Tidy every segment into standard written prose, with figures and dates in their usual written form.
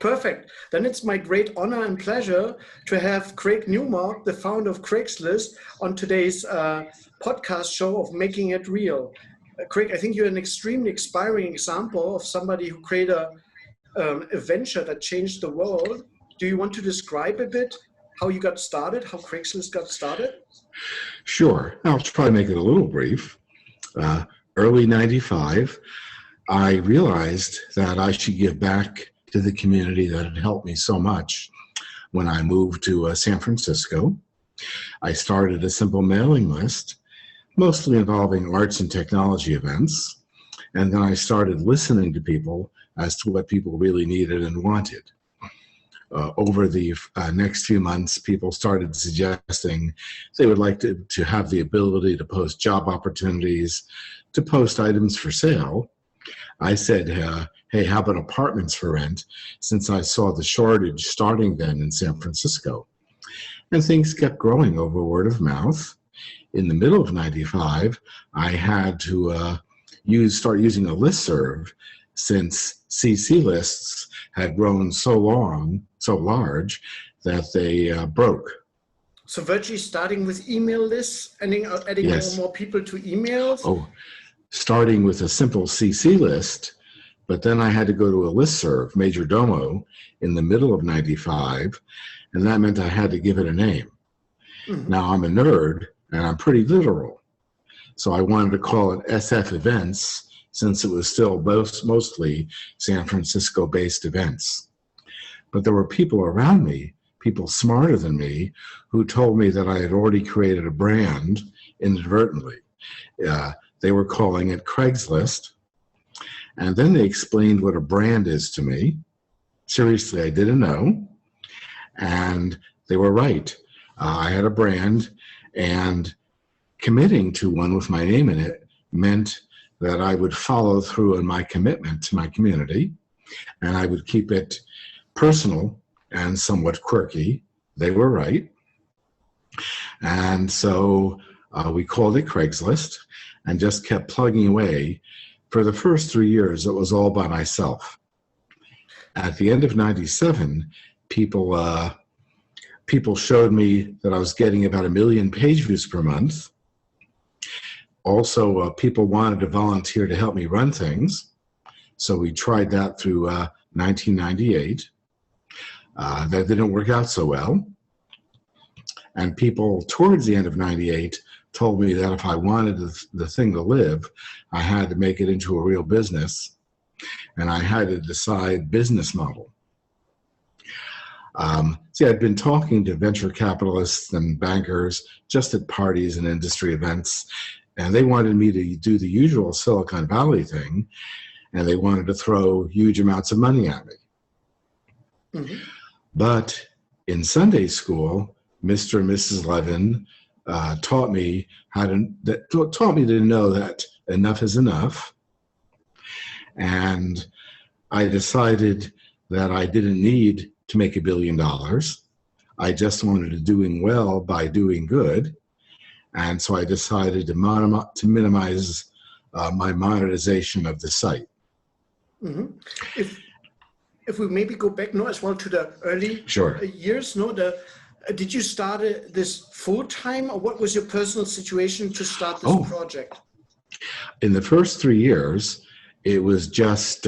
Perfect. Then it's my great honor and pleasure to have Craig Newmark, the founder of Craigslist, on today's podcast show of Making It Real. Craig, I think you're an extremely inspiring example of somebody who created a venture that changed the world. Do you want to describe a bit how you got started, how Craigslist got started? Sure. I'll try to make it a little brief. Early 95, I realized that I should give back to the community that had helped me so much when I moved to San Francisco. I started a simple mailing list, mostly involving arts and technology events, and then I started listening to people as to what people really needed and wanted. Over the next few months, people started suggesting they would like to have the ability to post job opportunities, to post items for sale. I said, hey, how about apartments for rent, since I saw the shortage starting then in San Francisco. And things kept growing over word of mouth. In the middle of 95, I had to start using a listserv, since CC lists had grown so large that they broke. So virtually starting with email lists, adding Yes. more people to emails? Oh, starting with a simple CC list, but then I had to go to a listserv, Major Domo, in the middle of 95, and that meant I had to give it a name. Mm-hmm. Now, I'm a nerd, and I'm pretty literal, so I wanted to call it SF Events, since it was still mostly San Francisco-based events. But there were people around me, people smarter than me, who told me that I had already created a brand inadvertently. They were calling it Craigslist. And then they explained what a brand is to me. Seriously, I didn't know. And they were right. I had a brand, and committing to one with my name in it meant that I would follow through on my commitment to my community, and I would keep it personal and somewhat quirky. They were right. And so we called it Craigslist and just kept plugging away. For the first 3 years, it was all by myself. At the end of 97, people showed me that I was getting about 1 million page views per month. Also, people wanted to volunteer to help me run things. So we tried that through 1998. That didn't work out so well. And people towards the end of 98 told me that if I wanted the thing to live, I had to make it into a real business, and I had to decide business model. See, I'd been talking to venture capitalists and bankers just at parties and industry events, and they wanted me to do the usual Silicon Valley thing, and they wanted to throw huge amounts of money at me. Mm-hmm. But in Sunday school, Mr. and Mrs. Levin taught me to know that enough is enough. And I decided that I didn't need to make $1 billion. I just wanted to doing well by doing good. And so I decided to minimize my monetization of the site. Mm-hmm. If we maybe go back now as well to the early years, did you start this full time, or what was your personal situation to start this project? In the first 3 years, it was just,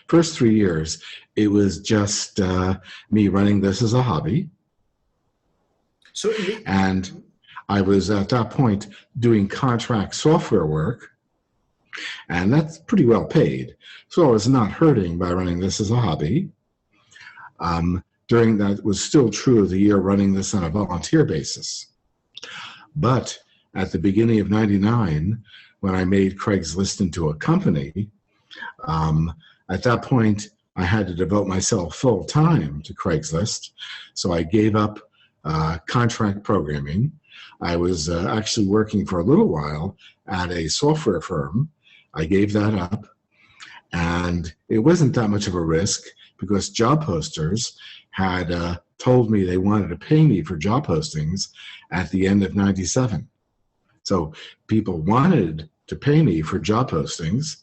first 3 years, it was just me running this as a hobby. And I was at that point doing contract software work, and that's pretty well paid. So I was not hurting by running this as a hobby. During that, it was still true of the year running this on a volunteer basis. But at the beginning of 99, when I made Craigslist into a company, at that point, I had to devote myself full time to Craigslist. So I gave up contract programming. I was actually working for a little while at a software firm. I gave that up, and it wasn't that much of a risk because job posters had told me they wanted to pay me for job postings at the end of 97. So people wanted to pay me for job postings,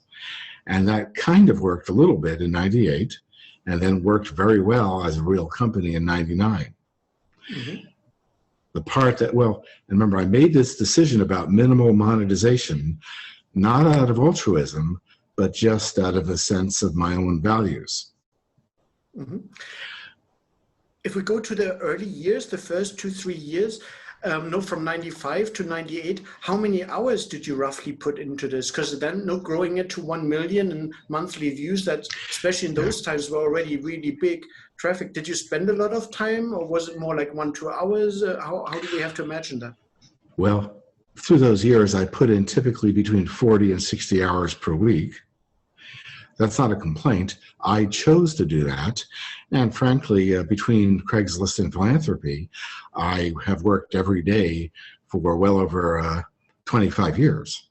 and that kind of worked a little bit in 98. and then worked very well as a real company in 99. Mm-hmm. The part that, well, remember, I made this decision about minimal monetization, not out of altruism, but just out of a sense of my own values. Mm-hmm. If we go to the early years, the first 2-3 years, from 95 to 98, how many hours did you roughly put into this? Because then growing it to 1 million in monthly views, that especially in those times were already really big traffic. Did you spend a lot of time, or was it more like 1-2 hours? How do we have to imagine that? Well, through those years, I put in typically between 40 and 60 hours per week. That's not a complaint. I chose to do that. And frankly, between Craigslist and philanthropy, I have worked every day for well over 25 years.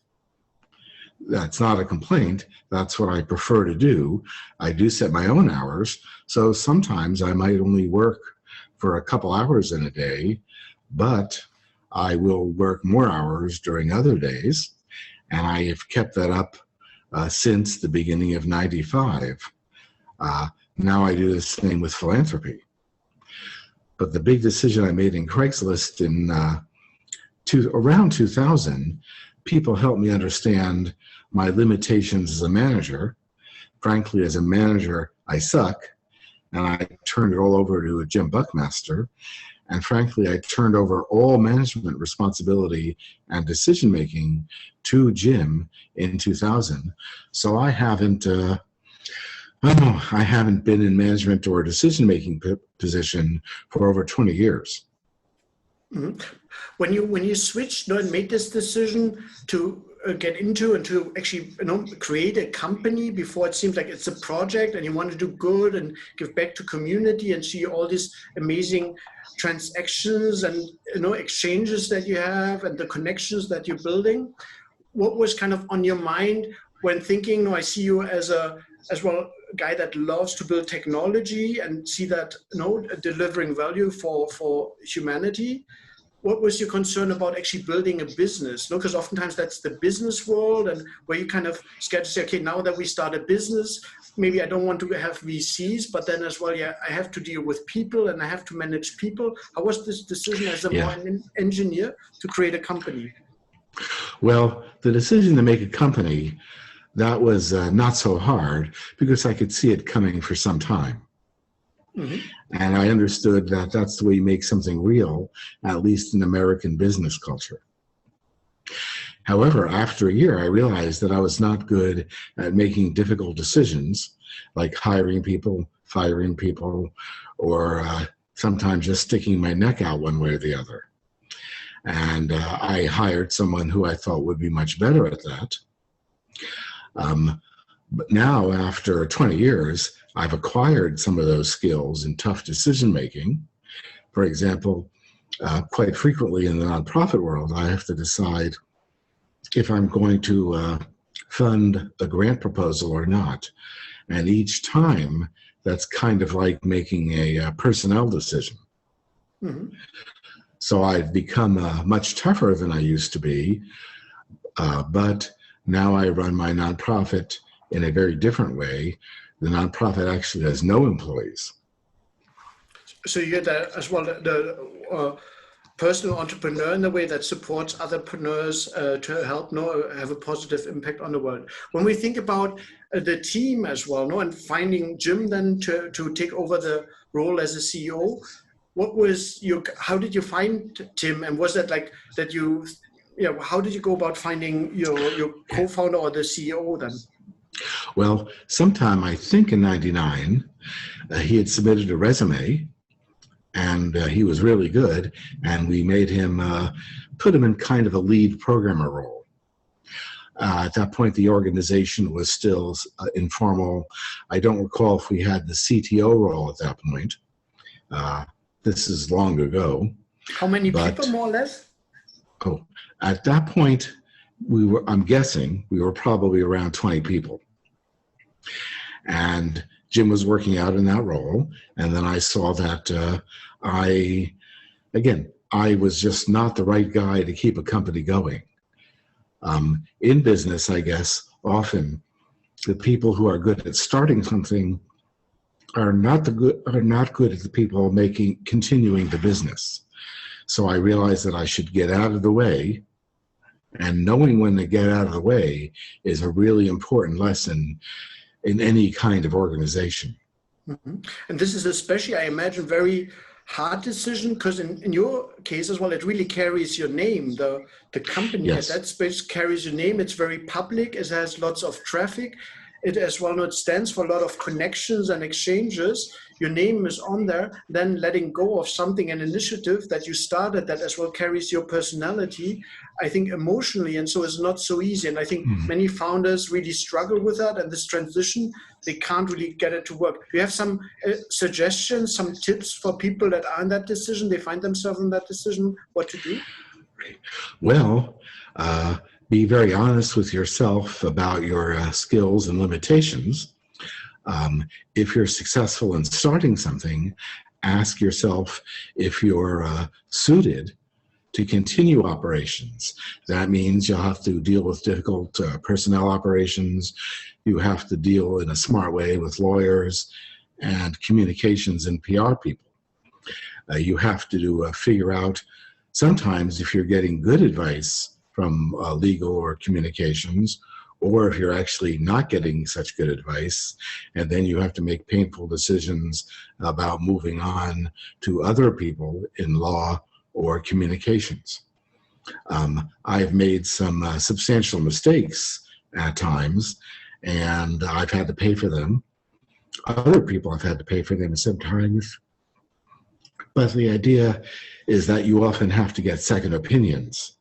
That's not a complaint. That's what I prefer to do. I do set my own hours. So sometimes I might only work for a couple hours in a day, but I will work more hours during other days. And I have kept that up since the beginning of 95. Now I do the same with philanthropy. But the big decision I made in Craigslist in around 2000, people helped me understand my limitations as a manager. Frankly, as a manager, I suck, and I turned it all over to Jim Buckmaster. And frankly, I turned over all management responsibility and decision-making to Jim in 2000. So I haven't been in management or decision-making position for over 20 years. Mm-hmm. When you switched and made this decision to get into and to actually create a company, before it seemed like it's a project and you want to do good and give back to community and see all these amazing transactions and exchanges that you have and the connections that you're building, what was kind of on your mind when thinking, I see you as a guy that loves to build technology and see that delivering value for humanity? What was your concern about actually building a business? Because oftentimes that's the business world, and where you kind of scared to say, okay, now that we start a business, maybe I don't want to have VCs, but then as well, I have to deal with people and I have to manage people. How was this decision as an engineer to create a company? Well, the decision to make a company, that was not so hard because I could see it coming for some time. Mm-hmm. And I understood that that's the way you make something real, at least in American business culture. However, after a year, I realized that I was not good at making difficult decisions, like hiring people, firing people, or sometimes just sticking my neck out one way or the other. And I hired someone who I thought would be much better at that. But now, after 20 years, I've acquired some of those skills in tough decision-making. For example, quite frequently in the nonprofit world, I have to decide if I'm going to fund a grant proposal or not. And each time, that's kind of like making a personnel decision. Mm-hmm. So I've become much tougher than I used to be, but now I run my nonprofit in a very different way. The nonprofit actually has no employees. So you're as well the personal entrepreneur in the way that supports other entrepreneurs to help have a positive impact on the world. When we think about the team as well, and finding Jim then to take over the role as a CEO, how did you find Tim, and was that like that how did you go about finding your co-founder or the CEO then? Well, sometime I think in 99, he had submitted a resume, and he was really good, and we made him, put him in kind of a lead programmer role. At that point, the organization was still informal. I don't recall if we had the CTO role at that point. This is long ago. How many people, more or less? Oh, at that point, I'm guessing we were probably around 20 people. And Jim was working out in that role. And then I saw that I was just not the right guy to keep a company going. In business, I guess, often the people who are good at starting something are not good at the people continuing the business. So I realized that I should get out of the way, and knowing when to get out of the way is a really important lesson in any kind of organization. Mm-hmm. And this is especially, I imagine, very hard decision, because in your case as well, it really carries your name. The company Yes. at that space carries your name. It's very public. It has lots of traffic. It as well it stands for a lot of connections and exchanges. Your name is on there. Then letting go of something, an initiative that you started that as well carries your personality, I think emotionally, and so it's not so easy. And I think many founders really struggle with that, and this transition, they can't really get it to work. Do you have some suggestions, some tips for people that are in that decision, they find themselves in that decision, what to do? Well, be very honest with yourself about your skills and limitations. If you're successful in starting something, ask yourself if you're suited to continue operations. That means you'll have to deal with difficult personnel operations. You have to deal in a smart way with lawyers and communications and PR people. You have to figure out sometimes if you're getting good advice from legal or communications, or if you're actually not getting such good advice, and then you have to make painful decisions about moving on to other people in law or communications. I've made some substantial mistakes at times, and I've had to pay for them. Other people have had to pay for them sometimes. But the idea is that you often have to get second opinions.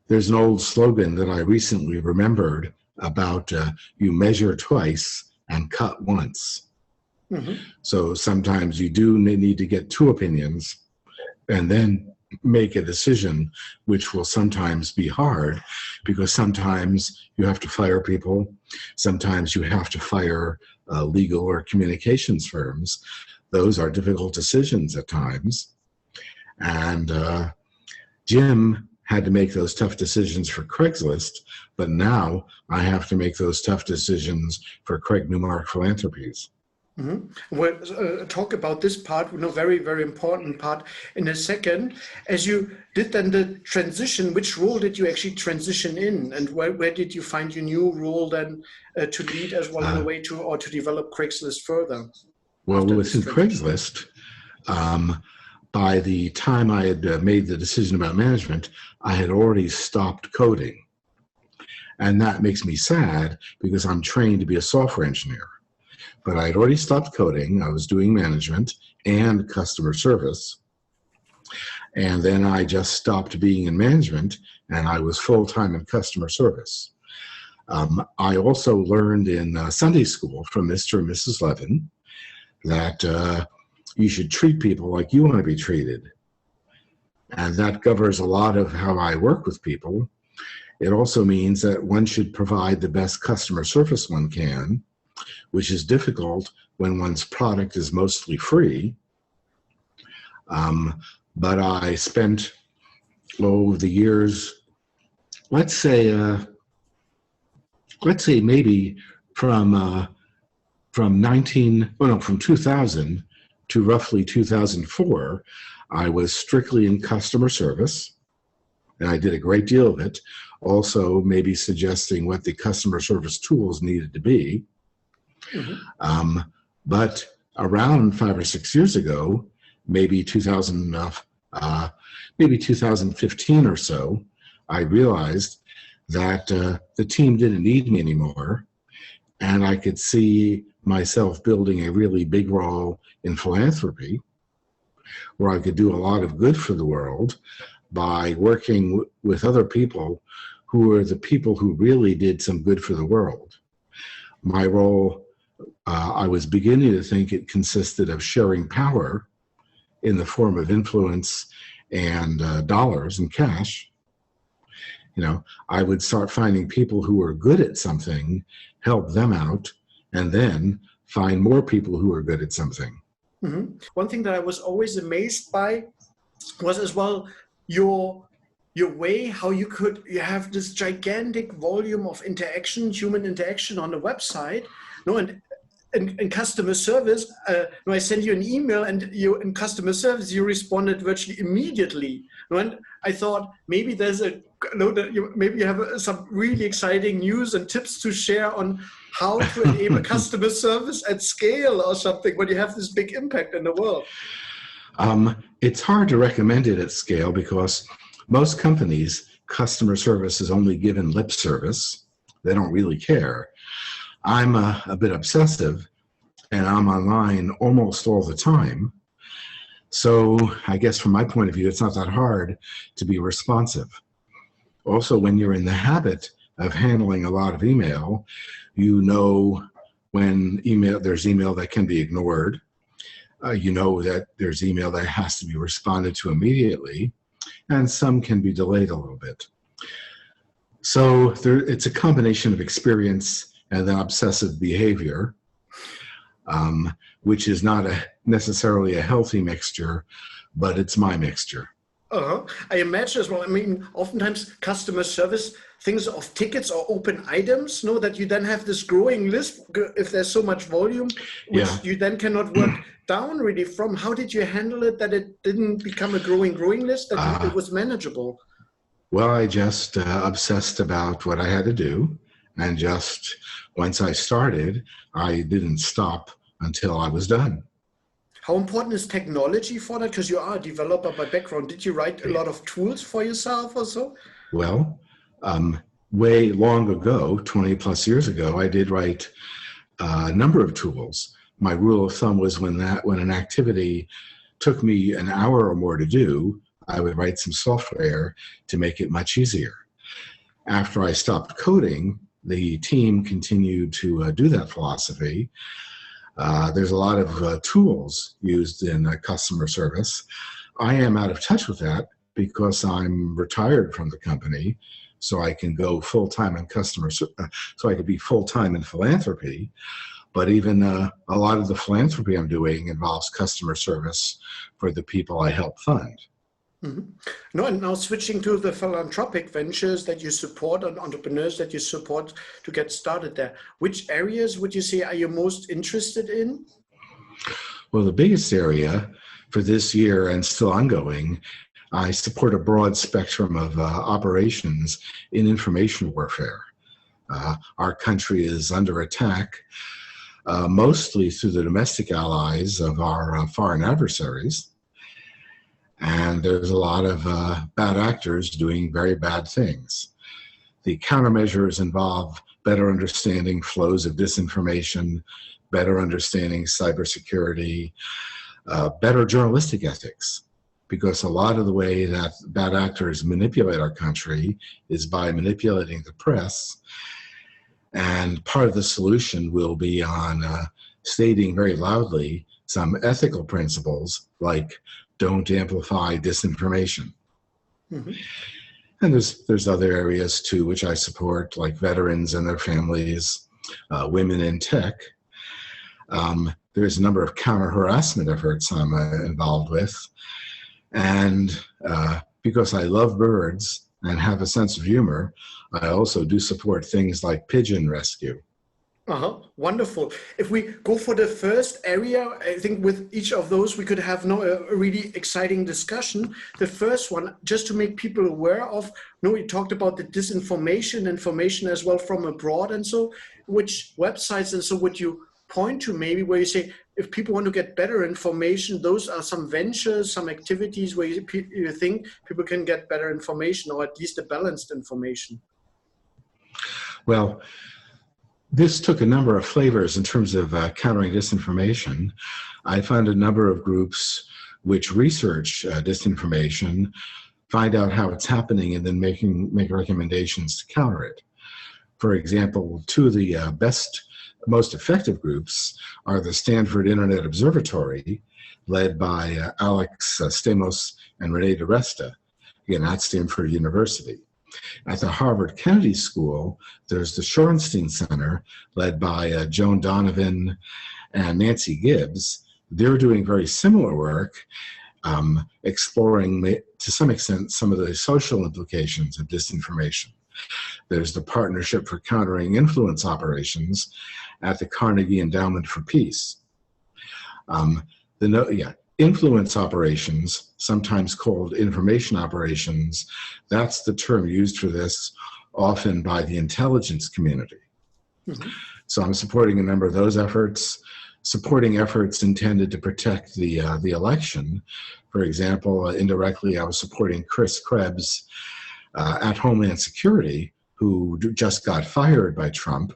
There's an old slogan that I recently remembered about you measure twice and cut once. Mm-hmm. So sometimes you do need to get two opinions and then make a decision, which will sometimes be hard, because sometimes you have to fire people. Sometimes you have to fire legal or communications firms. Those are difficult decisions at times. And Jim had to make those tough decisions for Craigslist, but now I have to make those tough decisions for Craig Newmark Philanthropies. Mm-hmm. We'll talk about this part, very, very important part in a second. As you did then the transition, which role did you actually transition in, and where did you find your new role then to lead as well in a way to develop Craigslist further? Well, within Craigslist, by the time I had made the decision about management, I had already stopped coding. And that makes me sad because I'm trained to be a software engineer. But I had already stopped coding. I was doing management and customer service. And then I just stopped being in management, and I was full-time in customer service. I also learned in Sunday school from Mr. and Mrs. Levin that you should treat people like you want to be treated. And that governs a lot of how I work with people. It also means that one should provide the best customer service one can, which is difficult when one's product is mostly free. But I spent over the years, let's say maybe from 2000 to roughly 2004, I was strictly in customer service, and I did a great deal of it. Also, maybe suggesting what the customer service tools needed to be. Mm-hmm. But around 5 or 6 years ago, maybe 2015 or so, I realized that the team didn't need me anymore, and I could see myself building a really big role in philanthropy, where I could do a lot of good for the world by working with other people who are the people who really did some good for the world. My role, I was beginning to think it consisted of sharing power in the form of influence and dollars and cash. I would start finding people who were good at something, help them out, and then find more people who are good at something. Mm-hmm. One thing that I was always amazed by was as well your way, how you have this gigantic volume of interaction, human interaction on the website. And in customer service, I sent you an email, and you in customer service you responded virtually immediately. And I thought maybe there's maybe you have some really exciting news and tips to share on how to enable customer service at scale or something when you have this big impact in the world. It's hard to recommend it at scale because most companies, customer service is only given lip service. They don't really care. I'm a bit obsessive, and I'm online almost all the time. So I guess from my point of view, it's not that hard to be responsive. Also, when you're in the habit of handling a lot of email, you know when there's email that can be ignored. You know that there's email that has to be responded to immediately, and some can be delayed a little bit. So it's a combination of experience and then obsessive behavior, which is not necessarily a healthy mixture, but it's my mixture. I imagine as well. I mean, oftentimes customer service thinks of tickets or open items, that you then have this growing list if there's so much volume, which you then cannot work down really from. How did you handle it that it didn't become a growing list, that it was manageable? Well, I just obsessed about what I had to do, and just once I started, I didn't stop until I was done. How important is technology for that? Because you are a developer by background. Did you write a lot of tools for yourself or so? Well, way long ago, 20 plus years ago, I did write a number of tools. My rule of thumb was when an activity took me an hour or more to do, I would write some software to make it much easier. After I stopped coding, the team continued to do that philosophy. There's a lot of tools used in customer service. I am out of touch with that because I'm retired from the company, so I can go full-time in so I could be full-time in philanthropy. But even a lot of the philanthropy I'm doing involves customer service for the people I help fund. Mm-hmm. No, and now switching to the philanthropic ventures that you support and entrepreneurs that you support to get started there, which areas would you say are you most interested in? Well, the biggest area for this year and still ongoing, I support a broad spectrum of operations in information warfare. Our country is under attack, mostly through the domestic allies of our foreign adversaries. And there's a lot of bad actors doing very bad things. The countermeasures involve better understanding flows of disinformation, better understanding cybersecurity, better journalistic ethics, because a lot of the way that bad actors manipulate our country is by manipulating the press. And part of the solution will be on stating very loudly some ethical principles like don't amplify disinformation. Mm-hmm. And there's other areas too which I support, like veterans and their families, women in tech. There's a number of counter-harassment efforts I'm involved with. And because I love birds and have a sense of humor, I also do support things like pigeon rescue. Wonderful. If we go for the first area, I think with each of those we could have a really exciting discussion. The first one, just to make people aware of, we talked about the disinformation, information as well from abroad, and so which websites and so would you point to maybe where you say if people want to get better information, those are some ventures, some activities where you think people can get better information or at least a balanced information? Well, this took a number of flavors in terms of countering disinformation. I found a number of groups which research disinformation, find out how it's happening, and then make recommendations to counter it. For example, two of the most effective groups are the Stanford Internet Observatory, led by Alex Stamos and Renee DiResta, again at Stanford University. At the Harvard Kennedy School, there's the Shorenstein Center, led by Joan Donovan and Nancy Gibbs. They're doing very similar work, exploring, to some extent, some of the social implications of disinformation. There's the Partnership for Countering Influence Operations, at the Carnegie Endowment for Peace. Influence operations, sometimes called information operations, that's the term used for this often by the intelligence community. Mm-hmm. So I'm supporting a number of those efforts, supporting efforts intended to protect the election. For example, indirectly, I was supporting Chris Krebs at Homeland Security, who just got fired by Trump.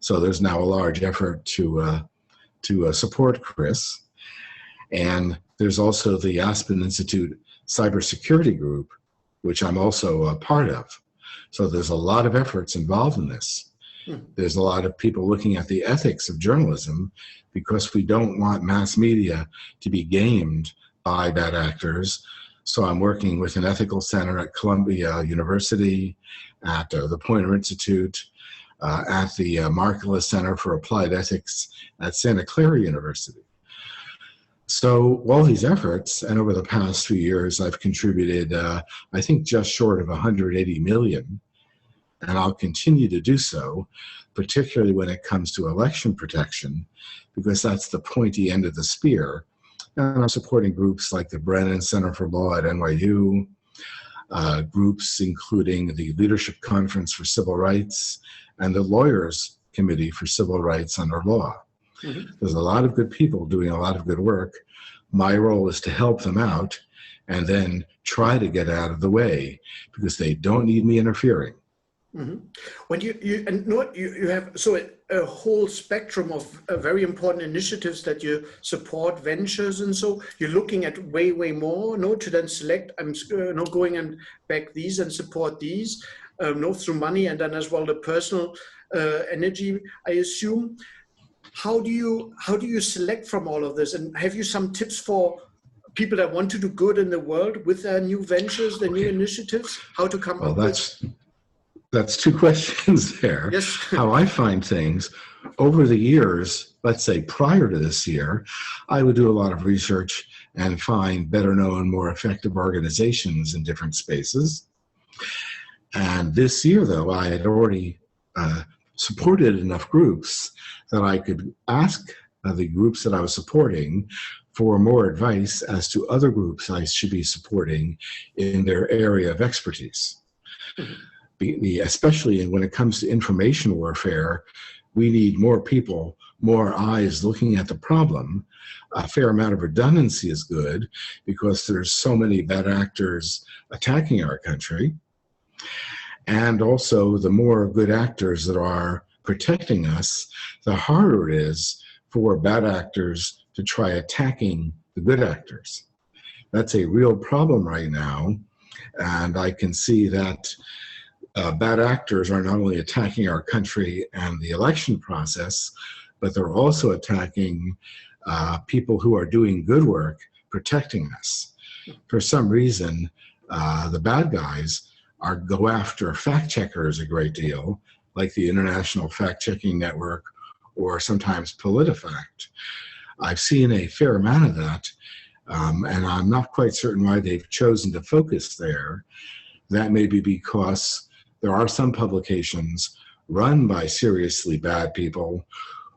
So there's now a large effort to support Chris. And there's also the Aspen Institute Cybersecurity Group, which I'm also a part of. So there's a lot of efforts involved in this. There's a lot of people looking at the ethics of journalism because we don't want mass media to be gamed by bad actors. So I'm working with an ethical center at Columbia University, at the Poynter Institute, at the Markkula Center for Applied Ethics at Santa Clara University. So all these efforts, and over the past few years, I've contributed, I think, just short of 180 million, and I'll continue to do so, particularly when it comes to election protection, because that's the pointy end of the spear. And I'm supporting groups like the Brennan Center for Law at NYU, groups including the Leadership Conference for Civil Rights and the Lawyers Committee for Civil Rights Under Law. Mm-hmm. There's a lot of good people doing a lot of good work. My role is to help them out and then try to get out of the way because they don't need me interfering. Mm-hmm. When you have a whole spectrum of very important initiatives that you support, ventures, and so you're looking at way more, to then select. I'm going and back these and support these, through money and then as well the personal energy, I assume. How do you select from all of this? And have you some tips for people that want to do good in the world with their new ventures, their new initiatives? How to come up with? That's two questions there. Yes. How I find things over the years, let's say prior to this year, I would do a lot of research and find better known, more effective organizations in different spaces. And this year, though, I had already supported enough groups that I could ask the groups that I was supporting for more advice as to other groups I should be supporting in their area of expertise. Mm-hmm. Especially when it comes to information warfare, we need more people, more eyes looking at the problem. A fair amount of redundancy is good because there's so many bad actors attacking our country. And also, the more good actors that are protecting us, the harder it is for bad actors to try attacking the good actors. That's a real problem right now. And I can see that bad actors are not only attacking our country and the election process, but they're also attacking people who are doing good work, protecting us. For some reason, the bad guys go after fact checkers a great deal, like the International Fact Checking Network or sometimes PolitiFact. I've seen a fair amount of that, and I'm not quite certain why they've chosen to focus there. That may be because there are some publications run by seriously bad people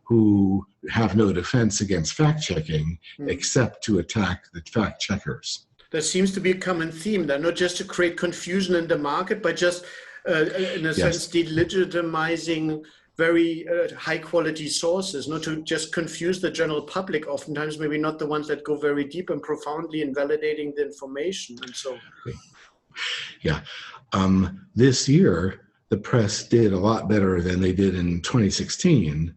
who have no defense against fact-checking except to attack the fact-checkers. There seems to be a common theme there, not just to create confusion in the market, but just, in a sense, delegitimizing very high-quality sources, not to just confuse the general public, oftentimes maybe not the ones that go very deep and profoundly in validating the information. And so, yeah. This year, the press did a lot better than they did in 2016,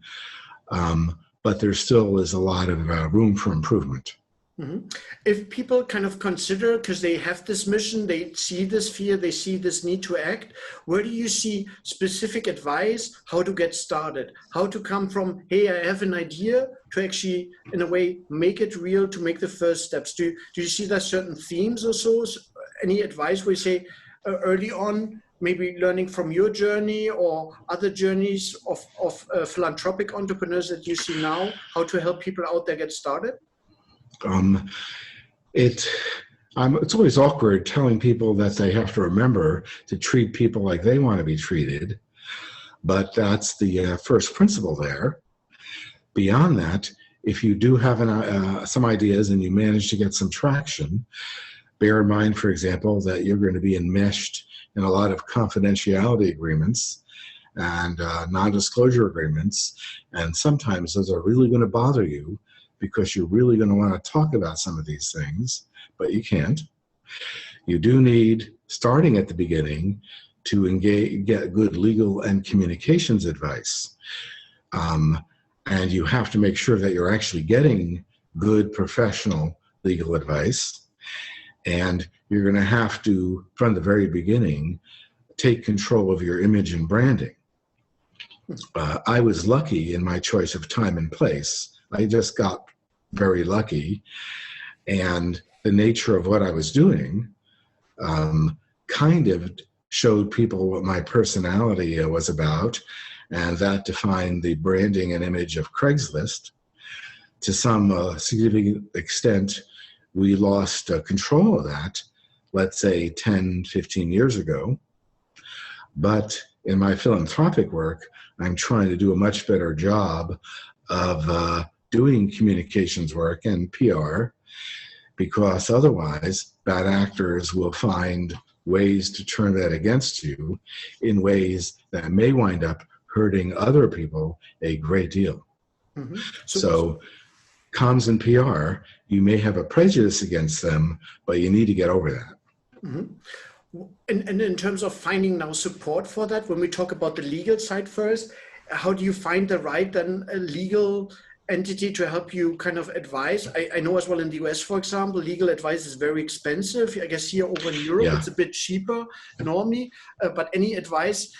but there still is a lot of room for improvement. Mm-hmm. If people kind of consider, because they have this mission, they see this fear, they see this need to act, where do you see specific advice, how to get started, how to come from, hey, I have an idea, to actually, in a way, make it real, to make the first steps? Do you see there certain themes or so? Any advice where you say, early on, maybe learning from your journey or other journeys of philanthropic entrepreneurs that you see now, how to help people out there get started? It's always awkward telling people that they have to remember to treat people like they want to be treated, but that's the first principle there. Beyond that, if you do have some ideas and you manage to get some traction, bear in mind, for example, that you're going to be enmeshed in a lot of confidentiality agreements and non-disclosure agreements, and sometimes those are really going to bother you because you're really going to want to talk about some of these things, but you can't. You do need, starting at the beginning, to get good legal and communications advice. And you have to make sure that you're actually getting good professional legal advice. And you're going to have to, from the very beginning, take control of your image and branding. I was lucky in my choice of time and place. I just got very lucky. And the nature of what I was doing kind of showed people what my personality was about, and that defined the branding and image of Craigslist. To some significant extent, we lost control of that, let's say 10, 15 years ago. But in my philanthropic work, I'm trying to do a much better job of doing communications work and PR, because otherwise bad actors will find ways to turn that against you in ways that may wind up hurting other people a great deal. Mm-hmm. So comms and PR, you may have a prejudice against them, but you need to get over that. Mm-hmm. And in terms of finding now support for that, when we talk about the legal side first, how do you find the right and legal entity to help you kind of advise? I know as well in the US, for example, legal advice is very expensive. I guess here over in Europe, It's a bit cheaper normally, but any advice,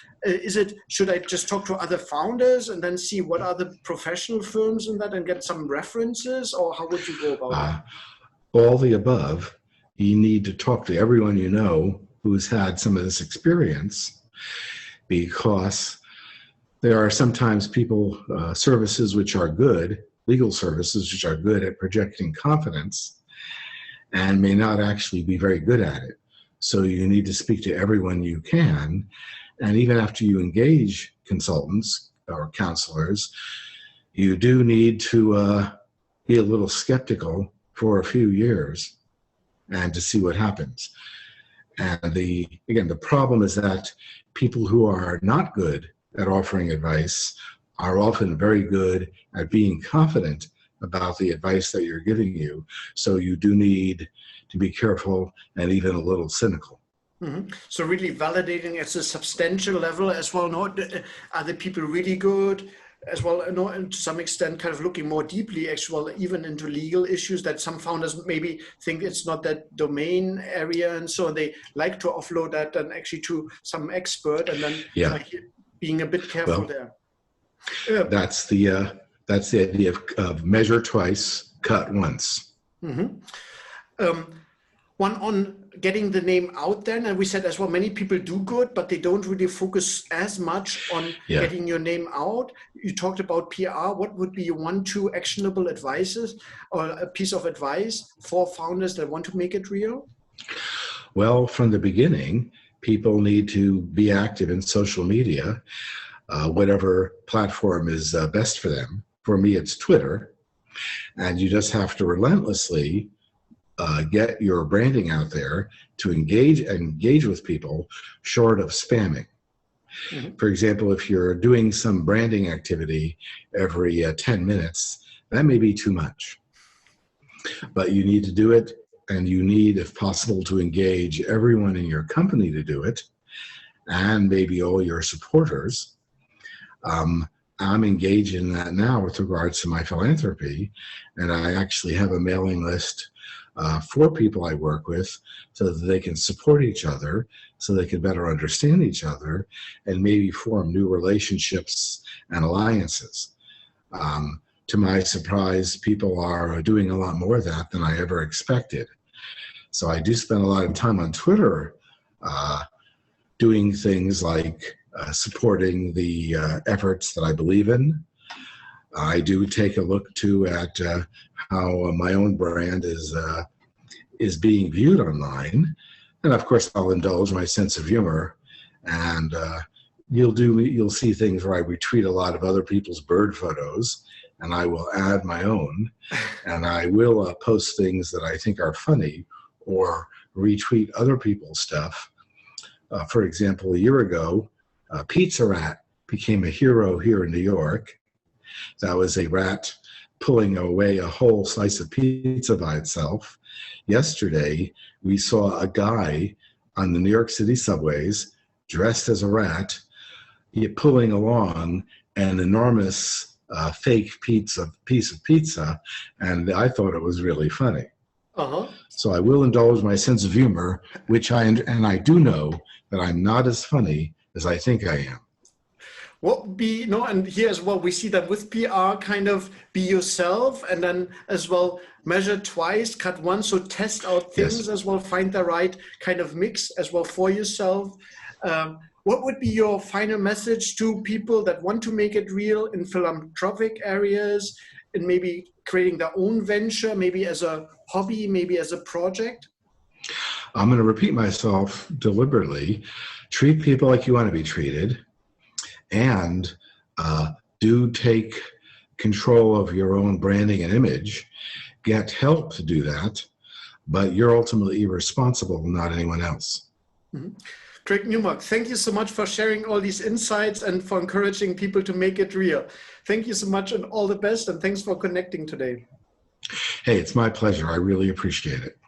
should I just talk to other founders and then see what are the professional firms in that and get some references, or how would you go about it? All the above. You need to talk to everyone you know who's had some of this experience, because there are sometimes services which are good, legal services which are good at projecting confidence and may not actually be very good at it. So you need to speak to everyone you can. And even after you engage consultants or counselors, you do need to be a little skeptical for a few years and to see what happens. And the problem is that people who are not good at offering advice are often very good at being confident about the advice that you're giving you. So you do need to be careful and even a little cynical. Mm-hmm. So really validating at a substantial level as well. Are the people really good as well? And to some extent, kind of looking more deeply, actually, even into legal issues that some founders maybe think it's not that domain area, and so they like to offload that and actually to some expert, and then being a bit careful there. That's the idea of measure twice, cut once. Mm-hmm. One on getting the name out there, and we said as well, many people do good, but they don't really focus as much on getting your name out. You talked about PR. What would be one, two actionable advices or a piece of advice for founders that want to make it real? Well, from the beginning, people need to be active in social media, whatever platform is best for them. For me, it's Twitter. And you just have to relentlessly get your branding out there to engage with people short of spamming. Mm-hmm. For example, if you're doing some branding activity every 10 minutes, that may be too much. But you need to do it, and you need, if possible, to engage everyone in your company to do it, and maybe all your supporters. I'm engaged in that now with regards to my philanthropy, and I actually have a mailing list for people I work with so that they can support each other, so they can better understand each other, and maybe form new relationships and alliances. To my surprise, people are doing a lot more of that than I ever expected. So I do spend a lot of time on Twitter doing things like supporting the efforts that I believe in. I do take a look too at how my own brand is being viewed online, and of course I'll indulge my sense of humor, and you'll see things where I retweet a lot of other people's bird photos, and I will add my own, and I will post things that I think are funny or retweet other people's stuff. For example, a year ago, Pizza Rat became a hero here in New York. That was a rat pulling away a whole slice of pizza by itself. Yesterday, we saw a guy on the New York City subways dressed as a rat, pulling along an enormous fake piece of pizza, and I thought it was really funny. So I will indulge my sense of humor, and I do know that I'm not as funny as I think I am. And here as well, we see that with PR, kind of be yourself, and then as well, measure twice, cut once, so test out things as well, find the right kind of mix as well for yourself. What would be your final message to people that want to make it real in philanthropic areas, and maybe creating their own venture, maybe as a hobby, maybe as a project? I'm going to repeat myself deliberately. Treat people like you want to be treated, and do take control of your own branding and image. Get help to do that, but you're ultimately responsible, not anyone else. Craig Newmark, thank you so much for sharing all these insights and for encouraging people to make it real. Thank you so much, and all the best, and thanks for connecting today. Hey, it's my pleasure. I really appreciate it.